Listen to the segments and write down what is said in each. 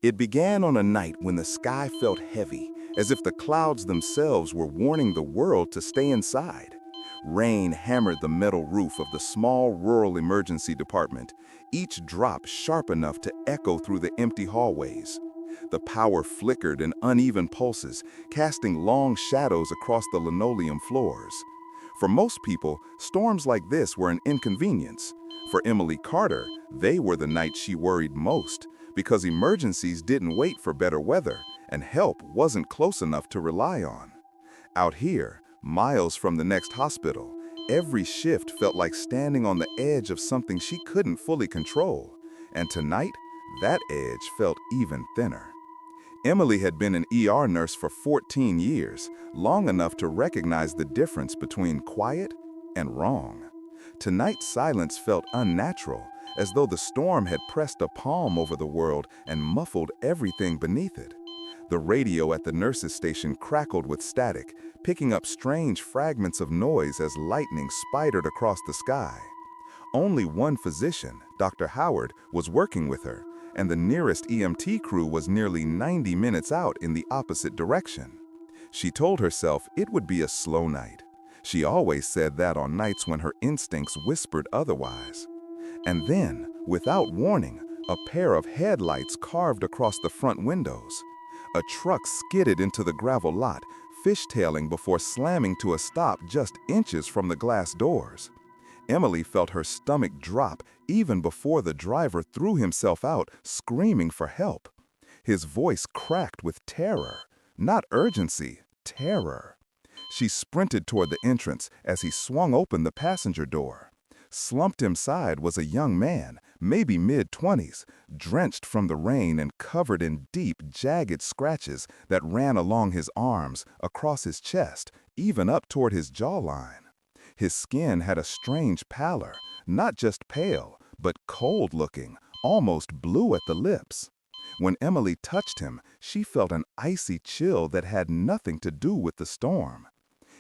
It began on a night when the sky felt heavy, as if the clouds themselves were warning the world to stay inside. Rain hammered the metal roof of the small rural emergency department, each drop sharp enough to echo through the empty hallways. The power flickered in uneven pulses, casting long shadows across the linoleum floors. For most people, storms like this were an inconvenience. For Emily Carter, they were the nights she worried most, because emergencies didn't wait for better weather, and help wasn't close enough to rely on. Out here, miles from the next hospital, every shift felt like standing on the edge of something she couldn't fully control. And tonight, that edge felt even thinner. Emily had been an ER nurse for 14 years, long enough to recognize the difference between quiet and wrong. Tonight's silence felt unnatural, as though the storm had pressed a palm over the world and muffled everything beneath it. The radio at the nurses' station crackled with static, picking up strange fragments of noise as lightning spidered across the sky. Only one physician, Dr. Howard, was working with her, and the nearest EMT crew was nearly 90 minutes out in the opposite direction. She told herself it would be a slow night. She always said that on nights when her instincts whispered otherwise. And then, without warning, a pair of headlights carved across the front windows. A truck skidded into the gravel lot, fishtailing before slamming to a stop just inches from the glass doors. Emily felt her stomach drop even before the driver threw himself out, screaming for help. His voice cracked with terror, not urgency, terror. She sprinted toward the entrance as he swung open the passenger door. Slumped inside was a young man, maybe mid-20s, drenched from the rain and covered in deep, jagged scratches that ran along his arms, across his chest, even up toward his jawline. His skin had a strange pallor, not just pale, but cold-looking, almost blue at the lips. When Emily touched him, she felt an icy chill that had nothing to do with the storm.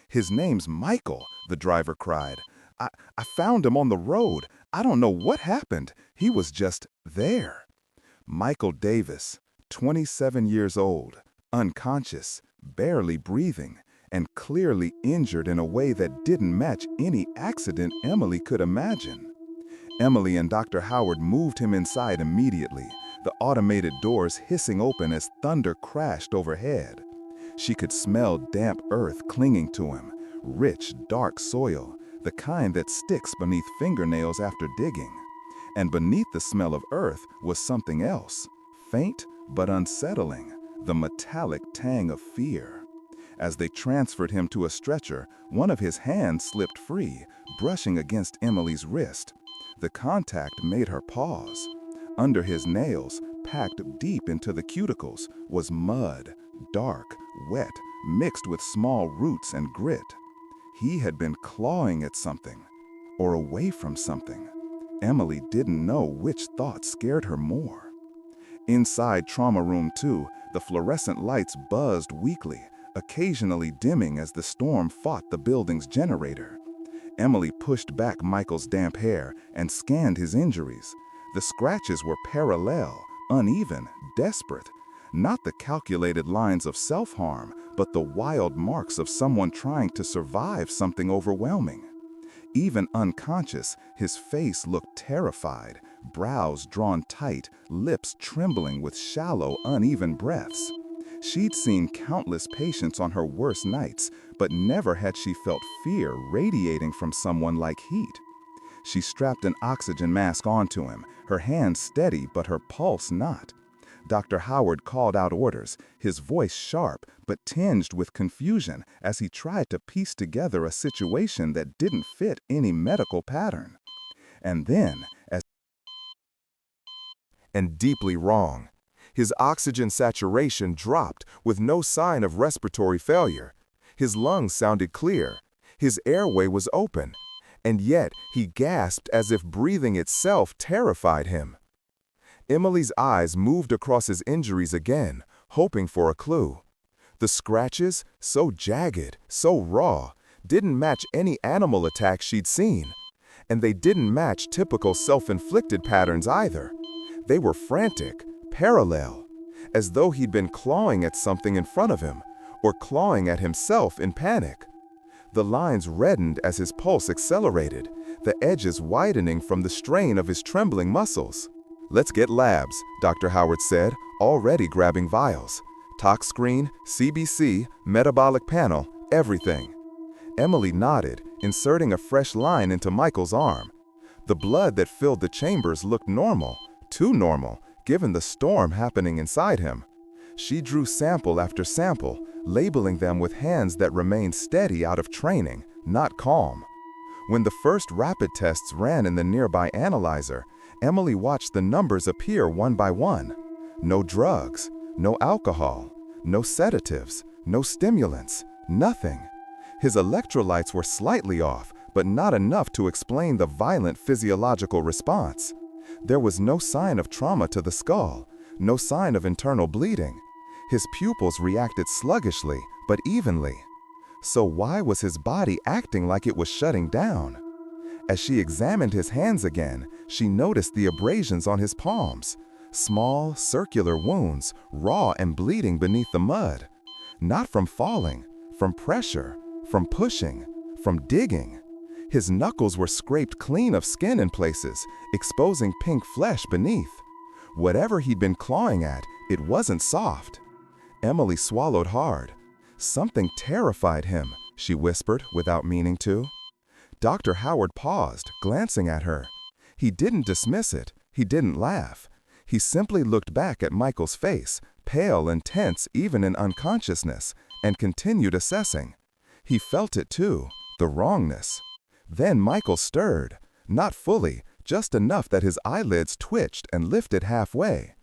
"His name's Michael," the driver cried. I found him on the road. I don't know what happened. He was just there." Michael Davis, 27 years old, unconscious, barely breathing, and clearly injured in a way that didn't match any accident Emily could imagine. Emily and Dr. Howard moved him inside immediately, the automated doors hissing open as thunder crashed overhead. She could smell damp earth clinging to him, rich, dark soil, the kind that sticks beneath fingernails after digging. And beneath the smell of earth was something else, faint but unsettling, the metallic tang of fear. As they transferred him to a stretcher, one of his hands slipped free, brushing against Emily's wrist. The contact made her pause. Under his nails, packed deep into the cuticles, was mud, dark, wet, mixed with small roots and grit. He had been clawing at something, or away from something. Emily didn't know which thought scared her more. Inside Trauma Room 2, the fluorescent lights buzzed weakly, occasionally dimming as the storm fought the building's generator. Emily pushed back Michael's damp hair and scanned his injuries. The scratches were parallel, uneven, desperate. Not the calculated lines of self-harm, but the wild marks of someone trying to survive something overwhelming. Even unconscious, his face looked terrified, brows drawn tight, lips trembling with shallow, uneven breaths. She'd seen countless patients on her worst nights, but never had she felt fear radiating from someone like heat. She strapped an oxygen mask onto him, her hand steady but her pulse not. Dr. Howard called out orders, his voice sharp but tinged with confusion as he tried to piece together a situation that didn't fit any medical pattern. And then, and deeply wrong. His oxygen saturation dropped with no sign of respiratory failure. His lungs sounded clear. His airway was open. And yet he gasped as if breathing itself terrified him. Emily's eyes moved across his injuries again, hoping for a clue. The scratches, so jagged, so raw, didn't match any animal attack she'd seen. And they didn't match typical self-inflicted patterns either. They were frantic, parallel. as though he'd been clawing at something in front of him, or clawing at himself in panic. The lines reddened as his pulse accelerated, the edges widening from the strain of his trembling muscles. "Let's get labs," Dr. Howard said, already grabbing vials. "Tox screen, CBC, metabolic panel, everything." Emily nodded, inserting a fresh line into Michael's arm. The blood that filled the chambers looked normal, too normal, given the storm happening inside him. She drew sample after sample, labeling them with hands that remained steady out of training, not calm. When the first rapid tests ran in the nearby analyzer, Emily watched the numbers appear one by one. No drugs, no alcohol, no sedatives, no stimulants, nothing. His electrolytes were slightly off, but not enough to explain the violent physiological response. There was no sign of trauma to the skull, no sign of internal bleeding. His pupils reacted sluggishly, but evenly. So why was his body acting like it was shutting down? As she examined his hands again, she noticed the abrasions on his palms. Small, circular wounds, raw and bleeding beneath the mud. Not from falling, from pressure, from pushing, from digging. His knuckles were scraped clean of skin in places, exposing pink flesh beneath. Whatever he'd been clawing at, it wasn't soft. Emily swallowed hard. Something terrified him, she whispered without meaning to. Dr. Howard paused, glancing at her. He didn't dismiss it. He didn't laugh. He simply looked back at Michael's face, pale and tense even in unconsciousness, and continued assessing. He felt it too, the wrongness. Then Michael stirred, not fully, just enough that his eyelids twitched and lifted halfway.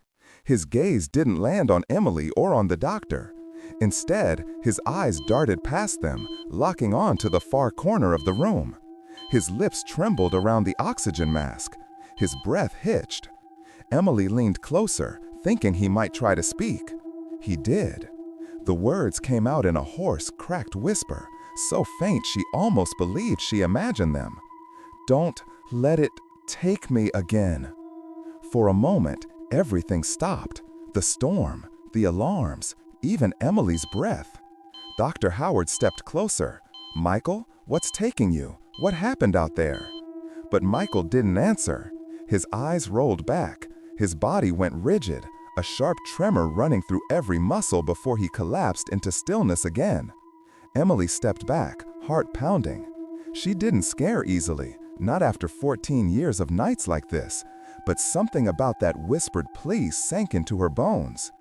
His gaze didn't land on Emily or on the doctor. Instead, his eyes darted past them, locking on to the far corner of the room. His lips trembled around the oxygen mask. His breath hitched. Emily leaned closer, thinking he might try to speak. He did. The words came out in a hoarse, cracked whisper, so faint she almost believed she imagined them. "Don't let it take me again." For a moment, everything stopped. The storm, the alarms, even Emily's breath. Dr. Howard stepped closer. "Michael, what's taking you? What happened out there?" But Michael didn't answer. His eyes rolled back. His body went rigid, a sharp tremor running through every muscle before he collapsed into stillness again. Emily stepped back, heart pounding. She didn't scare easily, not after 14 years of nights like this, but something about that whispered plea sank into her bones.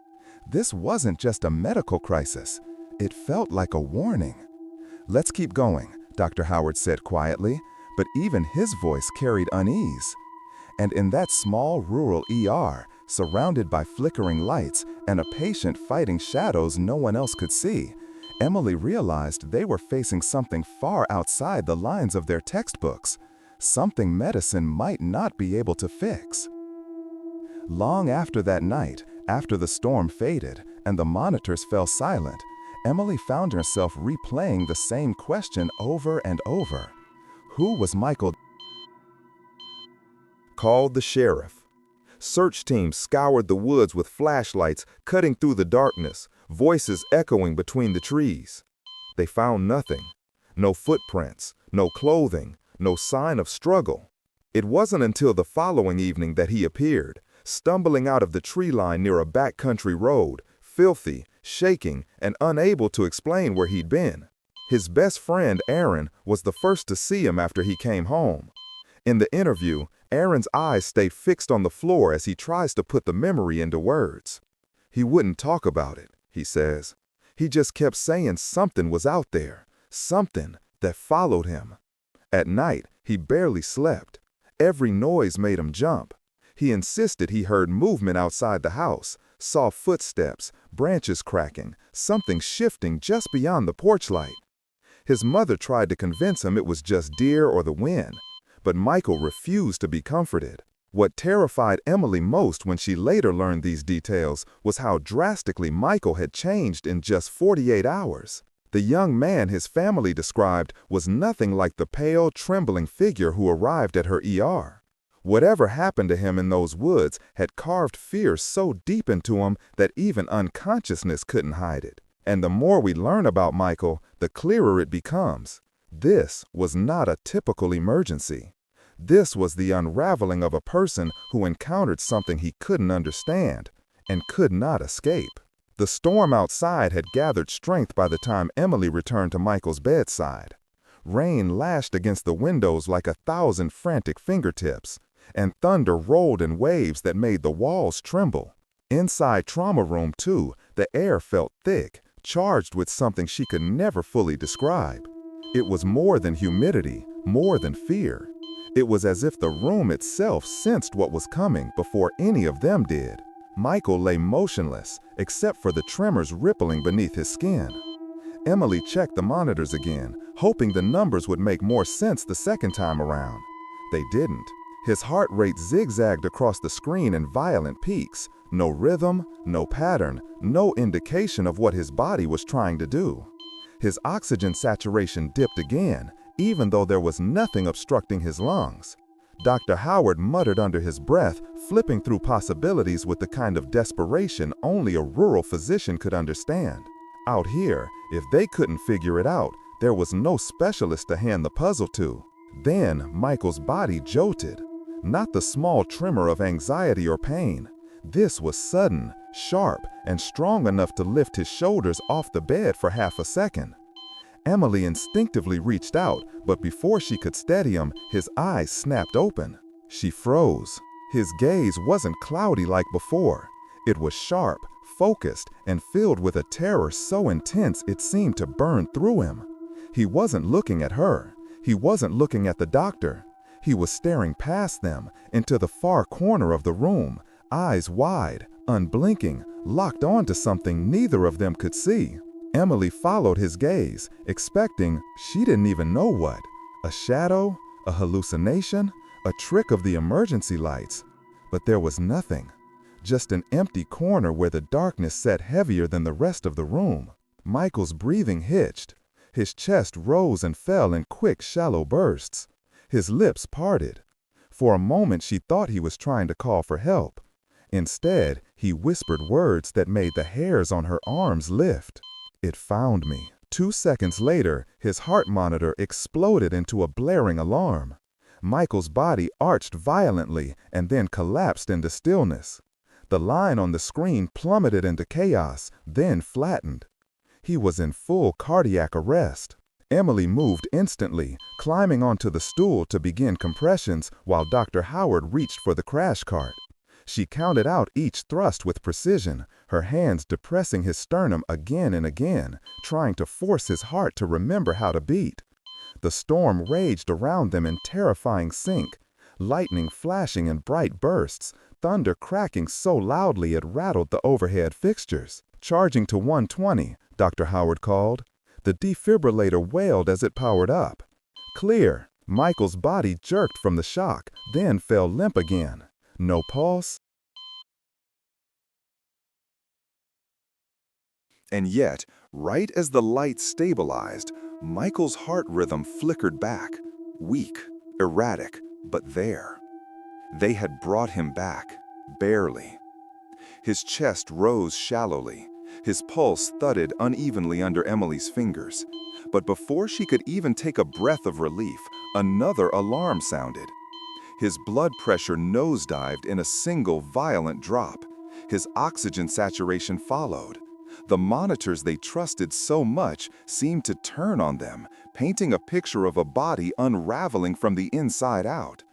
This wasn't just a medical crisis. It felt like a warning. "Let's keep going," Dr. Howard said quietly, but even his voice carried unease. And in that small rural ER, surrounded by flickering lights and a patient fighting shadows no one else could see, Emily realized they were facing something far outside the lines of their textbooks, something medicine might not be able to fix. Long after that night, after the storm faded and the monitors fell silent, Emily found herself replaying the same question over and over. Who was Michael? Called the sheriff. Search teams scoured the woods with flashlights cutting through the darkness, voices echoing between the trees. They found nothing. No footprints, no clothing, no sign of struggle. It wasn't until the following evening that he appeared, stumbling out of the tree line near a backcountry road, filthy, shaking, and unable to explain where he'd been. His best friend, Aaron, was the first to see him after he came home. In the interview, Aaron's eyes stayed fixed on the floor as he tries to put the memory into words. He wouldn't talk about it, he says. He just kept saying something was out there, something that followed him. At night, he barely slept. Every noise made him jump. He insisted he heard movement outside the house, saw footsteps, branches cracking, something shifting just beyond the porch light. His mother tried to convince him it was just deer or the wind, but Michael refused to be comforted. What terrified Emily most when she later learned these details was how drastically Michael had changed in just 48 hours. The young man his family described was nothing like the pale, trembling figure who arrived at her ER. Whatever happened to him in those woods had carved fear so deep into him that even unconsciousness couldn't hide it. And the more we learn about Michael, the clearer it becomes. This was not a typical emergency. This was the unraveling of a person who encountered something he couldn't understand and could not escape. The storm outside had gathered strength by the time Emily returned to Michael's bedside. Rain lashed against the windows like 1,000 frantic fingertips, and thunder rolled in waves that made the walls tremble. Inside Trauma Room 2, the air felt thick, charged with something she could never fully describe. It was more than humidity, more than fear. It was as if the room itself sensed what was coming before any of them did. Michael lay motionless, except for the tremors rippling beneath his skin. Emily checked the monitors again, hoping the numbers would make more sense the second time around. They didn't. His heart rate zigzagged across the screen in violent peaks. No rhythm, no pattern, no indication of what his body was trying to do. His oxygen saturation dipped again, even though there was nothing obstructing his lungs. Dr. Howard muttered under his breath, flipping through possibilities with the kind of desperation only a rural physician could understand. Out here, if they couldn't figure it out, there was no specialist to hand the puzzle to. Then Michael's body jolted. Not the small tremor of anxiety or pain. This was sudden, sharp, and strong enough to lift his shoulders off the bed for half a second. Emily instinctively reached out, but before she could steady him, his eyes snapped open. She froze. His gaze wasn't cloudy like before. It was sharp, focused, and filled with a terror so intense it seemed to burn through him. He wasn't looking at her. He wasn't looking at the doctor. He was staring past them, into the far corner of the room, eyes wide, unblinking, locked onto something neither of them could see. Emily followed his gaze, expecting, she didn't even know what. A shadow? A hallucination? A trick of the emergency lights? But there was nothing. Just an empty corner where the darkness sat heavier than the rest of the room. Michael's breathing hitched. His chest rose and fell in quick, shallow bursts. His lips parted. For a moment she thought he was trying to call for help. Instead, he whispered words that made the hairs on her arms lift. It found me. 2 seconds later, his heart monitor exploded into a blaring alarm. Michael's body arched violently and then collapsed into stillness. The line on the screen plummeted into chaos, then flattened. He was in full cardiac arrest. Emily moved instantly, climbing onto the stool to begin compressions while Dr. Howard reached for the crash cart. She counted out each thrust with precision, her hands depressing his sternum again and again, trying to force his heart to remember how to beat. The storm raged around them in terrifying sync, lightning flashing in bright bursts, thunder cracking so loudly it rattled the overhead fixtures. Charging to 120, Dr. Howard called. The defibrillator wailed as it powered up. Clear. Michael's body jerked from the shock, then fell limp again. No pulse. And yet, right as the light stabilized, Michael's heart rhythm flickered back, weak, erratic, but there. They had brought him back, barely. His chest rose shallowly. His pulse thudded unevenly under Emily's fingers. But before she could even take a breath of relief, another alarm sounded. His blood pressure nosedived in a single violent drop. His oxygen saturation followed. The monitors they trusted so much seemed to turn on them, painting a picture of a body unraveling from the inside out.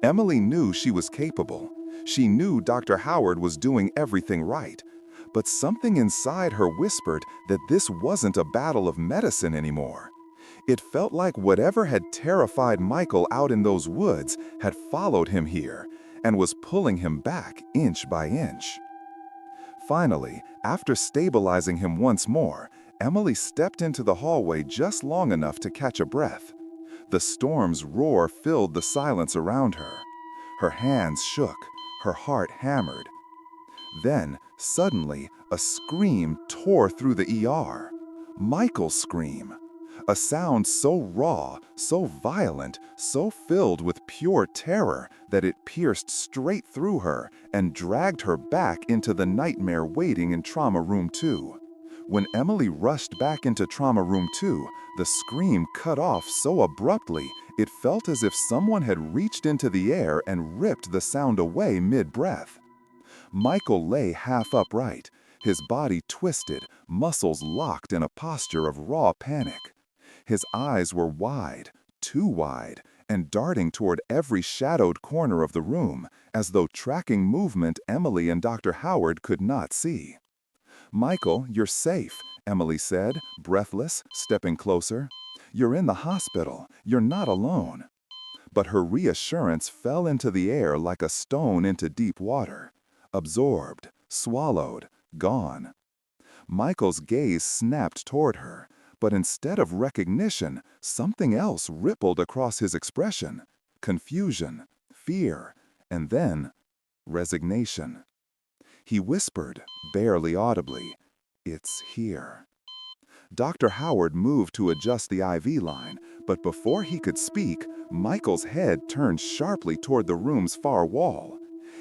Emily knew she was capable. She knew Dr. Howard was doing everything right. But something inside her whispered that this wasn't a battle of medicine anymore. It felt like whatever had terrified Michael out in those woods had followed him here and was pulling him back inch by inch. Finally, after stabilizing him once more, Emily stepped into the hallway just long enough to catch a breath. The storm's roar filled the silence around her. Her hands shook, her heart hammered. Then, suddenly, a scream tore through the ER. Michael's scream. A sound so raw, so violent, so filled with pure terror that it pierced straight through her and dragged her back into the nightmare waiting in Trauma Room 2. When Emily rushed back into Trauma Room 2, the scream cut off so abruptly it felt as if someone had reached into the air and ripped the sound away mid-breath. Michael lay half upright, his body twisted, muscles locked in a posture of raw panic. His eyes were wide, too wide, and darting toward every shadowed corner of the room, as though tracking movement Emily and Dr. Howard could not see. "Michael, you're safe," Emily said, breathless, stepping closer. "You're in the hospital. You're not alone." But her reassurance fell into the air like a stone into deep water. Absorbed, swallowed, gone. Michael's gaze snapped toward her, but instead of recognition, something else rippled across his expression. Confusion, fear, and then resignation. He whispered, barely audibly, "It's here." Dr. Howard moved to adjust the IV line, but before he could speak, Michael's head turned sharply toward the room's far wall.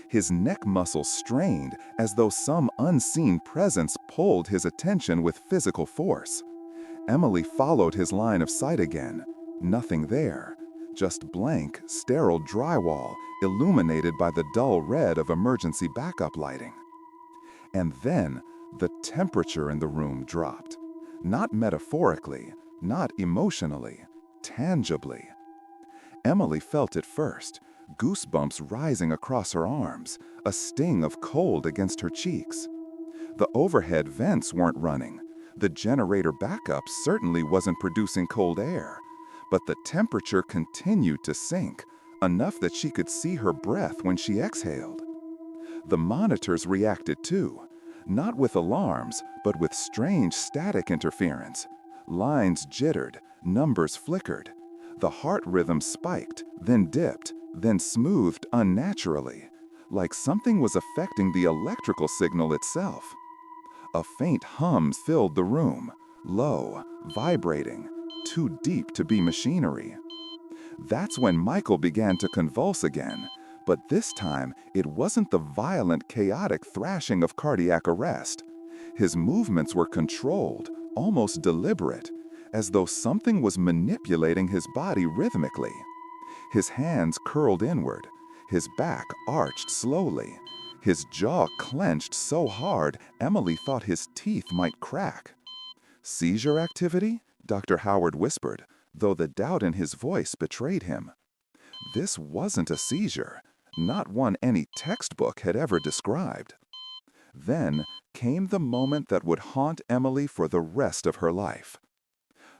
His neck muscles strained as though some unseen presence pulled his attention with physical force. Emily followed his line of sight again. Nothing there. Just blank, sterile drywall illuminated by the dull red of emergency backup lighting. And then the temperature in the room dropped. Not metaphorically, not emotionally, tangibly. Emily felt it first, goosebumps rising across her arms, a sting of cold against her cheeks. The overhead vents weren't running. The generator backup certainly wasn't producing cold air. But the temperature continued to sink, enough that she could see her breath when she exhaled. The monitors reacted too, not with alarms, but with strange static interference. Lines jittered, numbers flickered. The heart rhythm spiked, then dipped, then smoothed unnaturally, like something was affecting the electrical signal itself. A faint hum filled the room, low, vibrating, too deep to be machinery. That's when Michael began to convulse again, but this time it wasn't the violent, chaotic thrashing of cardiac arrest. His movements were controlled, almost deliberate, as though something was manipulating his body rhythmically. His hands curled inward, his back arched slowly, his jaw clenched so hard Emily thought his teeth might crack. "Seizure activity?" Dr. Howard whispered, though the doubt in his voice betrayed him. This wasn't a seizure, not one any textbook had ever described. Then came the moment that would haunt Emily for the rest of her life.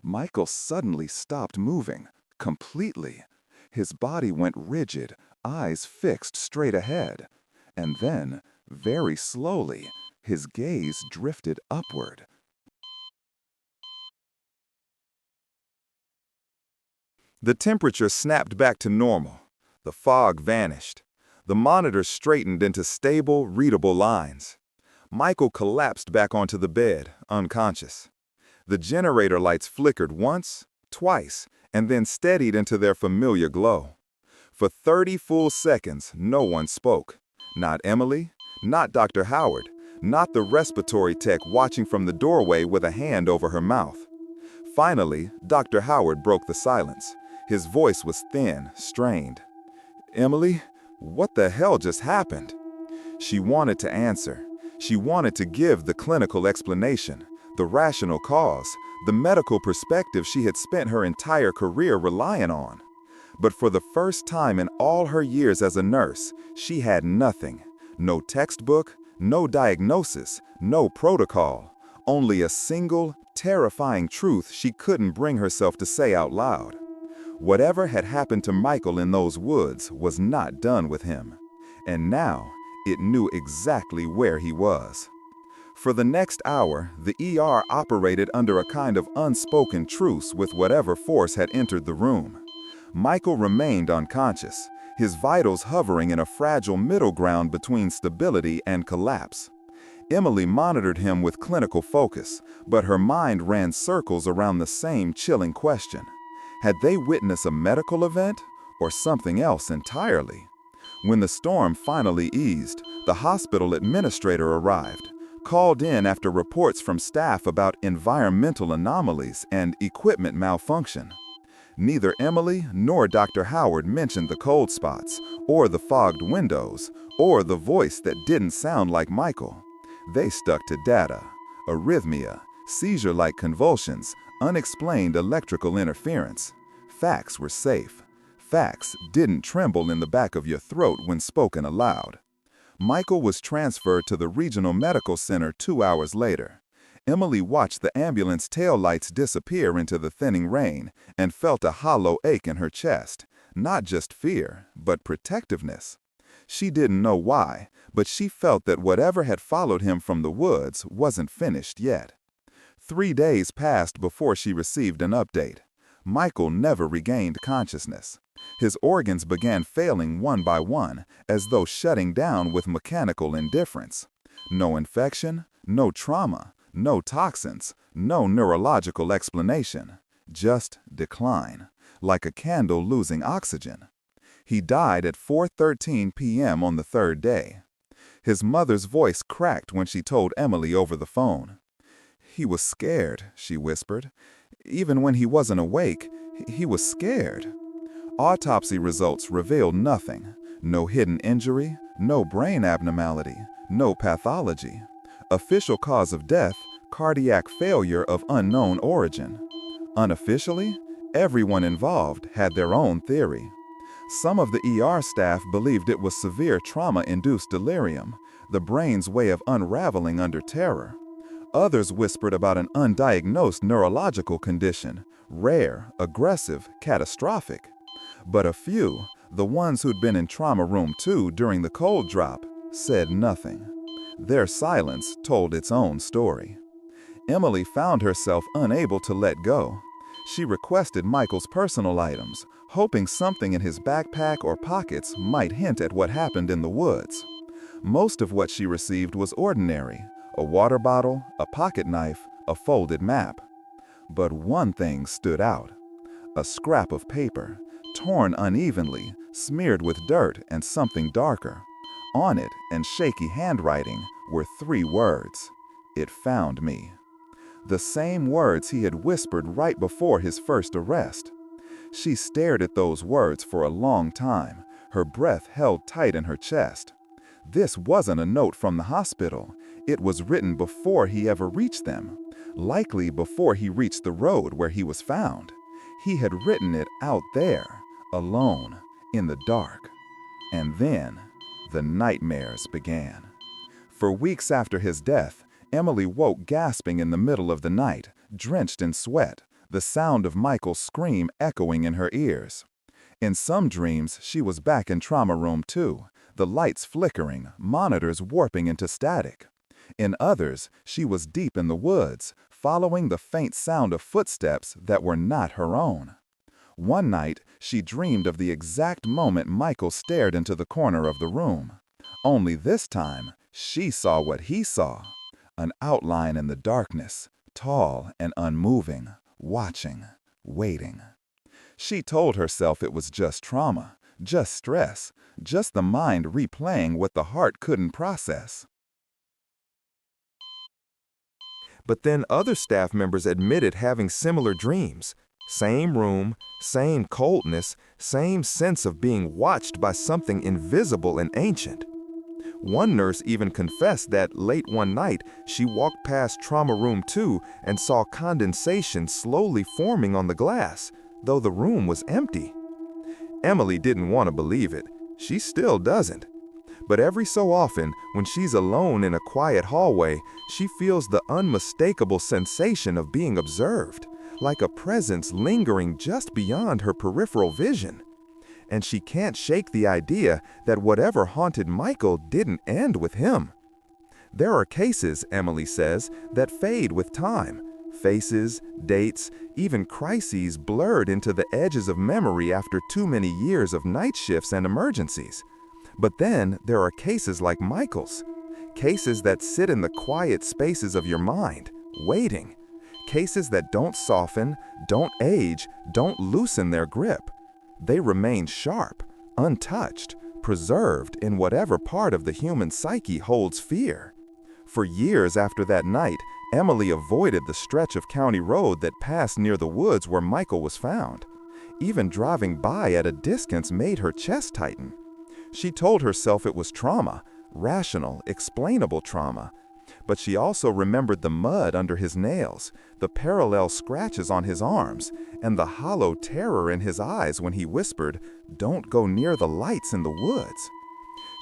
Michael suddenly stopped moving, completely. His body went rigid, eyes fixed straight ahead. And then, very slowly, his gaze drifted upward. The temperature snapped back to normal. The fog vanished. The monitors straightened into stable, readable lines. Michael collapsed back onto the bed, unconscious. The generator lights flickered once, twice, and then steadied into their familiar glow. For 30 full seconds, no one spoke. Not Emily, not Dr. Howard, not the respiratory tech watching from the doorway with a hand over her mouth. Finally, Dr. Howard broke the silence. His voice was thin, strained. "Emily, what the hell just happened?" She wanted to answer. She wanted to give the clinical explanation, the rational cause, the medical perspective she had spent her entire career relying on. But for the first time in all her years as a nurse, she had nothing. No textbook, no diagnosis, no protocol. Only a single, terrifying truth she couldn't bring herself to say out loud. Whatever had happened to Michael in those woods was not done with him. And now, it knew exactly where he was. For the next hour, the ER operated under a kind of unspoken truce with whatever force had entered the room. Michael remained unconscious, his vitals hovering in a fragile middle ground between stability and collapse. Emily monitored him with clinical focus, but her mind ran circles around the same chilling question. Had they witnessed a medical event or something else entirely? When the storm finally eased, the hospital administrator arrived, called in after reports from staff about environmental anomalies and equipment malfunction. Neither Emily nor Dr. Howard mentioned the cold spots, or the fogged windows, or the voice that didn't sound like Michael. They stuck to data: arrhythmia, seizure-like convulsions, unexplained electrical interference. Facts were safe. Facts didn't tremble in the back of your throat when spoken aloud. Michael was transferred to the regional medical center 2 hours later. Emily watched the ambulance taillights disappear into the thinning rain and felt a hollow ache in her chest. Not just fear, but protectiveness. She didn't know why, but she felt that whatever had followed him from the woods wasn't finished yet. 3 days passed before she received an update. Michael never regained consciousness. His organs began failing one by one, as though shutting down with mechanical indifference. No infection, no trauma, no toxins, no neurological explanation. Just decline, like a candle losing oxygen. He died at 4:13 p.m. on the 3rd day. His mother's voice cracked when she told Emily over the phone. "He was scared," she whispered. "Even when he wasn't awake, he was scared." Autopsy results revealed nothing. No hidden injury, no brain abnormality, no pathology. Official cause of death: cardiac failure of unknown origin. Unofficially, everyone involved had their own theory. Some of the ER staff believed it was severe trauma-induced delirium, the brain's way of unraveling under terror. Others whispered about an undiagnosed neurological condition, rare, aggressive, catastrophic. But a few, the ones who'd been in Trauma Room 2 during the cold drop, said nothing. Their silence told its own story. Emily found herself unable to let go. She requested Michael's personal items, hoping something in his backpack or pockets might hint at what happened in the woods. Most of what she received was ordinary: a water bottle, a pocket knife, a folded map. But one thing stood out: a scrap of paper, torn unevenly, smeared with dirt and something darker. On it, in shaky handwriting, were 3 words: "It found me." The same words he had whispered right before his first arrest. She stared at those words for a long time, her breath held tight in her chest. This wasn't a note from the hospital. It was written before he ever reached them, likely before he reached the road where he was found. He had written it out there, alone, in the dark. And then, the nightmares began. For weeks after his death, Emily woke gasping in the middle of the night, drenched in sweat, the sound of Michael's scream echoing in her ears. In some dreams, she was back in Trauma Room 2, the lights flickering, monitors warping into static. In others, she was deep in the woods, following the faint sound of footsteps that were not her own. One night, she dreamed of the exact moment Michael stared into the corner of the room. Only this time, she saw what he saw: an outline in the darkness, tall and unmoving, watching, waiting. She told herself it was just trauma, just stress, just the mind replaying what the heart couldn't process. But then other staff members admitted having similar dreams. Same room, same coldness, same sense of being watched by something invisible and ancient. One nurse even confessed that late one night she walked past Trauma Room 2 and saw condensation slowly forming on the glass, though the room was empty. Emily didn't want to believe it. She still doesn't. But every so often, when she's alone in a quiet hallway, she feels the unmistakable sensation of being observed, like a presence lingering just beyond her peripheral vision. And she can't shake the idea that whatever haunted Michael didn't end with him. There are cases, Emily says, that fade with time. Faces, dates, even crises blurred into the edges of memory after too many years of night shifts and emergencies. But then there are cases like Michael's. Cases that sit in the quiet spaces of your mind, waiting. Cases that don't soften, don't age, don't loosen their grip. They remain sharp, untouched, preserved in whatever part of the human psyche holds fear. For years after that night, Emily avoided the stretch of county road that passed near the woods where Michael was found. Even driving by at a distance made her chest tighten. She told herself it was trauma, rational, explainable trauma. But she also remembered the mud under his nails, the parallel scratches on his arms, and the hollow terror in his eyes when he whispered, "Don't go near the lights in the woods."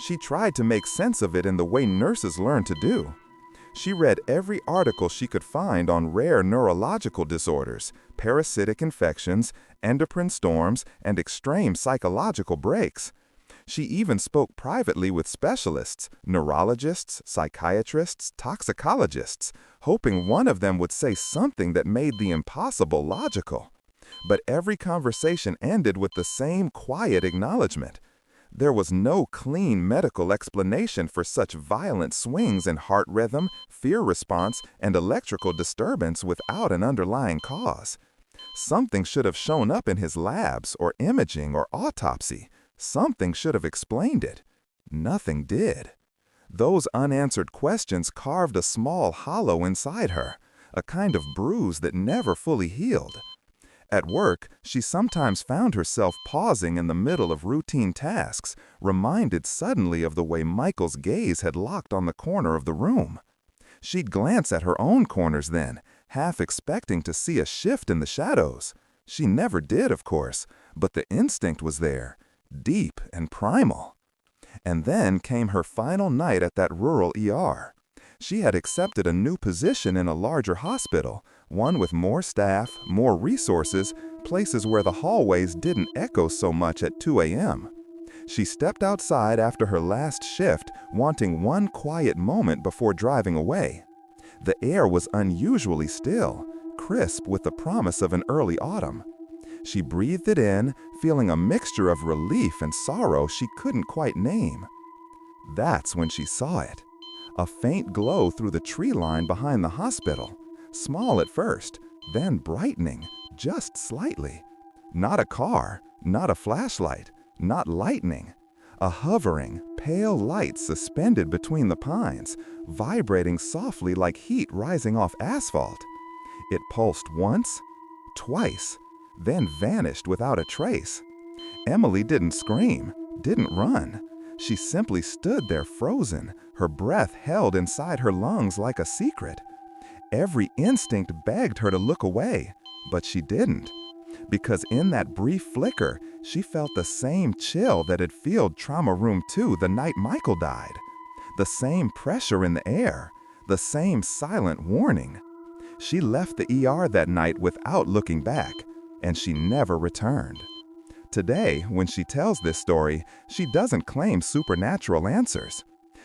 She tried to make sense of it in the way nurses learn to do. She read every article she could find on rare neurological disorders, parasitic infections, endocrine storms, and extreme psychological breaks. She even spoke privately with specialists, neurologists, psychiatrists, toxicologists, hoping one of them would say something that made the impossible logical. But every conversation ended with the same quiet acknowledgement. There was no clean medical explanation for such violent swings in heart rhythm, fear response, and electrical disturbance without an underlying cause. Something should have shown up in his labs or imaging or autopsy. Something should have explained it. Nothing did. Those unanswered questions carved a small hollow inside her, a kind of bruise that never fully healed. At work, she sometimes found herself pausing in the middle of routine tasks, reminded suddenly of the way Michael's gaze had locked on the corner of the room. She'd glance at her own corners then, half expecting to see a shift in the shadows. She never did, of course, but the instinct was there, deep and primal. And then came her final night at that rural ER. She had accepted a new position in a larger hospital, one with more staff, more resources, places where the hallways didn't echo so much at 2 a.m. She stepped outside after her last shift, wanting one quiet moment before driving away. The air was unusually still, crisp with the promise of an early autumn. She breathed it in, feeling a mixture of relief and sorrow she couldn't quite name. That's when she saw it. A faint glow through the tree line behind the hospital. Small at first, then brightening, just slightly. Not a car, not a flashlight, not lightning. A hovering, pale light suspended between the pines, vibrating softly like heat rising off asphalt. It pulsed once, twice, then vanished without a trace. Emily didn't scream, didn't run. She simply stood there frozen, her breath held inside her lungs like a secret. Every instinct begged her to look away, but she didn't. Because in that brief flicker, she felt the same chill that had filled Trauma Room 2 the night Michael died. The same pressure in the air, the same silent warning. She left the ER that night without looking back, and she never returned. Today, when she tells this story, she doesn't claim supernatural answers.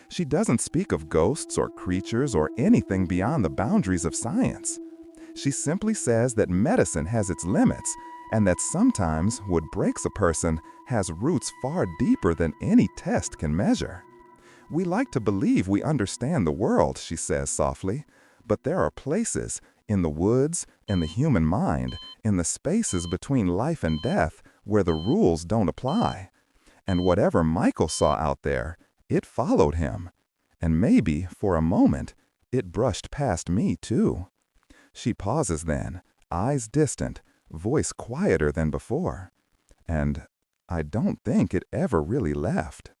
She doesn't speak of ghosts or creatures or anything beyond the boundaries of science. She simply says that medicine has its limits, and that sometimes what breaks a person has roots far deeper than any test can measure. We like to believe we understand the world, she says softly, but there are places, in the woods, in the human mind, in the spaces between life and death, where the rules don't apply. And whatever Michael saw out there, it followed him. And maybe, for a moment, it brushed past me too. She pauses then, eyes distant, voice quieter than before. And I don't think it ever really left.